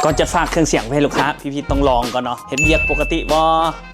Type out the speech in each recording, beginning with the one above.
ก่อนจะฝากเครื่องเสียงให้ลูกค้าพี่ๆต้องลองก่อนเนาะเห็นเรียกปกติบ่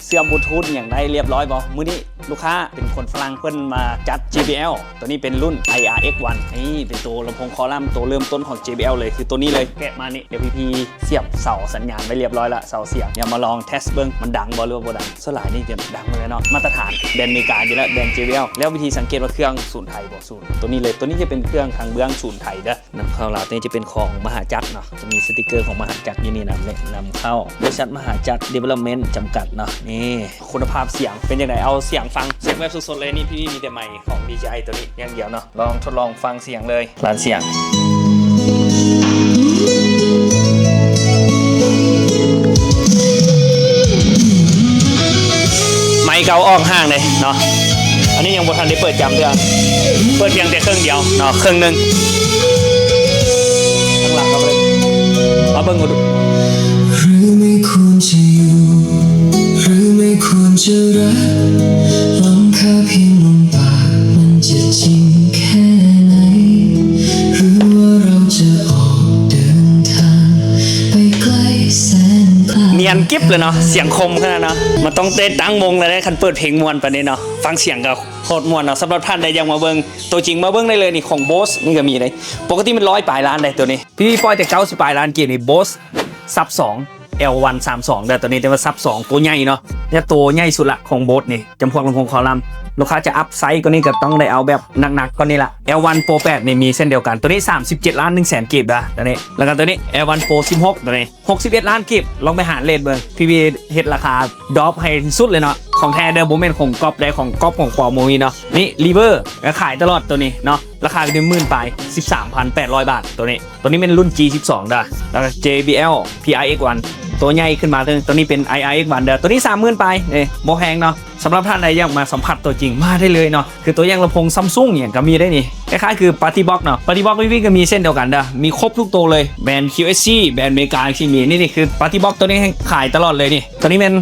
เสื่อมบลูทูธอย่างไรเรียบร้อยบ่มื้อนี้ลูกค้าเป็นคนฝรั่งเพิ่นมาจัด JBL ตัวนี้เป็นรุ่น IRX1 นี่เป็นตัวลำโพงคอลัมน์ตัวเริ่มต้นของ JBL เลยคือตัวนี้เลยแกะมานี่เดี๋ยวพี่ๆเสียบเสาสัญญาณไว้เรียบร้อยละเสาเสียงเดี๋ยวมาลองเทสเบิ่งมันดังบ่หรือว่าบ่ดังสลายนี่จะดังเลยเนาะมาตรฐานแบรนด์อเมริกาอยู่แล้วแบรนด์ JBL แล้ววิธีสังเกตว่าเครื่องศูนย์ไทยบ่ศูนย์ตัวนี้เลยตัวนี้จะเป็นเครื่องทางเบื้องศูนย์ไทยเด้อนำเข้าลาวตัวนี้จะเป็นของมหาจักรเนาะจะมีสติกเกอร์ของมหาจักรอยู่นี่นะนำเข้าบริษัทมหาจักร Development จำกัดเนาะนี่คุณภาพเสียงเป็นยังไงเอาเสียงฟังเสียงแบบสดๆเลยนี่พี่มีแต่ไมค์ของ DJI ตัวนี้อย่างเดียวเนาะลองทดลองฟังเสียงเลยร้านเสียงไมค์เก่าออกห่างเลยเนาะอันนี้ยังบ่ทันได้เปิดจำเดือนเปิดเพียงแต่เครื่องเดียวเนาะเครื่องนึงข้างหลังก็เลยมาเบิ่งกันดูหรือไม่ควรจะอยู่หรือไม่ควรจะรักลองแค่เพียงลมปากมันจะจริงแค่ไหนหรือว่าเราจะออกเดินทางไปไกลแสนไกลเนียนกิ๊บเลยเนาะเสียงคมขนาดเนาะมันต้องเต้นตั้งวงเลยนะคันเปิดเพลงมวนปานนี้เนาะฟังเสียงก็โคตรมวนเนาะสำหรับท่านใดยังมาเบิ่งตัวจริงมาเบิ่งได้เลยนี่ของ Bose นี่ก็มีเลยปกติมัน100 ปลายล้านเลยตัวนี้พี่ปล่อยแต่90 ปลายล้านเกียร์นี่ Bose ซับ2 L132 แต่ตัวนี้แต่ว่าซับ2ตัวใหญ่เนาะเนี่ยตัวใหญ่สุดละของ Bose นี่จำพวกลำโพงคอลัมน์ลูกค้าจะอัพไซส์ก็นี่ก็ต้องได้เอาแบบหนักๆก็นี่ละ L1 Pro 8นี่มีเส้นเดียวกันตัวนี้37 ล้าน 100,000 กีบนะตัวนี้แล้วก็ตัวนี้ L1 Pro 16ตัวนี้61 ล้านกีบลองไปหาเลทเบิ่งพี่เฮ็ดราคาดรอปให้ที่สุดเลยเนาะของแท้เดิมบ่แม่นของก๊อปได้ของก๊อปของปลอมบ่มีเนาะนี่รีเวอร์ก็ขายตลอดตัวนี้เนาะราคาเป็น10,000 ปลาย 13,800 บาทตัวนี้เป็นรุ่น G12 ด้ะแล้วก็ JBL PRX1 ตัวใหญ่ขึ้นมาตัวนี้เป็น IRX1 เด้อตัวนี้ 30,000 ปลายบ่แพงเนาะสำหรับท่านใดอยากมาสัมผัสตัวจริงมาได้เลยเนาะคือตัวอย่างลำโพง Samsung อย่างก็มีได้นี่คล้ายๆคือ Party Box เนาะ Party Box พี่ก็มีเส้นเดียวกันเด้อมีครบทุกตัวเลยแบรนด์ QSC แบรนด์อเมริกาที่มีนี่คือ Party Box ตัวนี้ขายตลอดเลยนี่ตัวนี้เป็น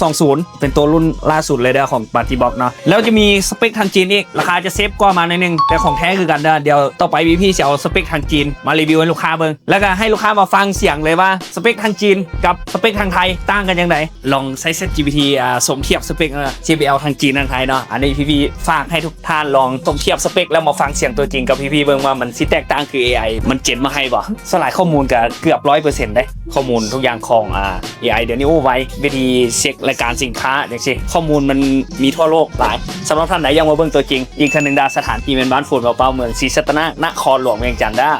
320เป็นตัวรุ่นล่าสุดเลยเด้อของ Party Box เนาะแล้วจะมีสเปคทางจีนอีกราคาจะเซฟกว่ามาหน่อยนึงแต่ของแท้คือกันเด้อเดี๋ยวต่อไปพี่จะเอาสเปคทางจีนมารีวิวให้ลูกค้าเบิ่งแล้วก็ให้ลูกค้ามาฟังเสียงเลยว่าสเปคทางจีนกับสเปคทางไทยต่างกันยังไงลองใช้ ChatGPT สมเทียบสเปคJBL ทางจีนทางไทยเนาะอันนี้พี่ฝากให้ทุกท่านลองสมเทียบสเปคแล้วมาฟังเสียงตัวจริงกับพี่เบิ่งว่ามันสิแตกต่างคือ AI มันเจนมาให้บ่สลายข้อมูลกับเกือบ 100% ได้ข้อมูลทุกอย่างของAI เดี๋ยวนี้ไว้วิธีเช็ครายการสินค้าอย่างเช่นข้อมูลมันมีทั่วโลกหลายสำหรับท่านไหนยังมาเบิ่งตัวจริงอีกครั้งนึงดาสถานที่เป็นบ้านฝุ่นเปล่าเมืองศรีสัตนนครหลวงเวียงจันทร์ด้า